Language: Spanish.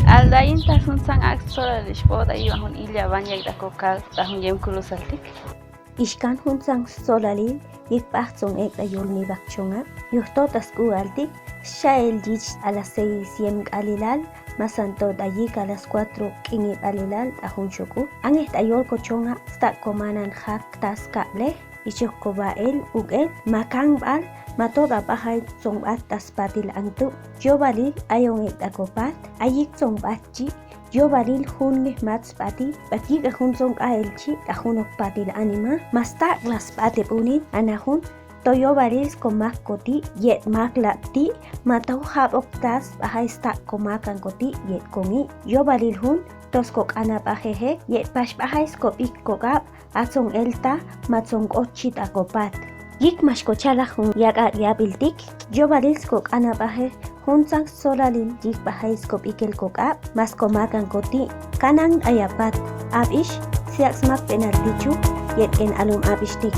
Aldayin tahun sang aksora lishboda iba hun illa banyak da kokal tahun yem kulusaltik. Ishkan hunsang solalil yekpachtzon ek ayolni bakchonga yuhtotas kualtik shael dich a las 6 alilal masanto dayik a las 4 kingi alilal tahun shoku angest ayol kochonga sta komanan hak tas kable ichoko bael ugel makang bal matoda bahay zongbat tas patil antu jobalil ayon ek akopat ayik zongbatchi yo baril hun mats pati bagi ka hun song aelchi ka hunok pati anima masta glas pati punin anahun toyo baril komak koti yet mak lapti matau hab oktas bahai sta komakan koti yet kongi yo baril hun toskok ana bahehe yet pas bahai skopik kokap atsong elta matsong ochit akopat yik mashkochala hun yaga yabiltik yo baril skok ana bahe hunsang solalin jik bahai skop ikel kokap mas komakan koti kanang ayapat abish siak smak penaltichu yet ken alum abish tik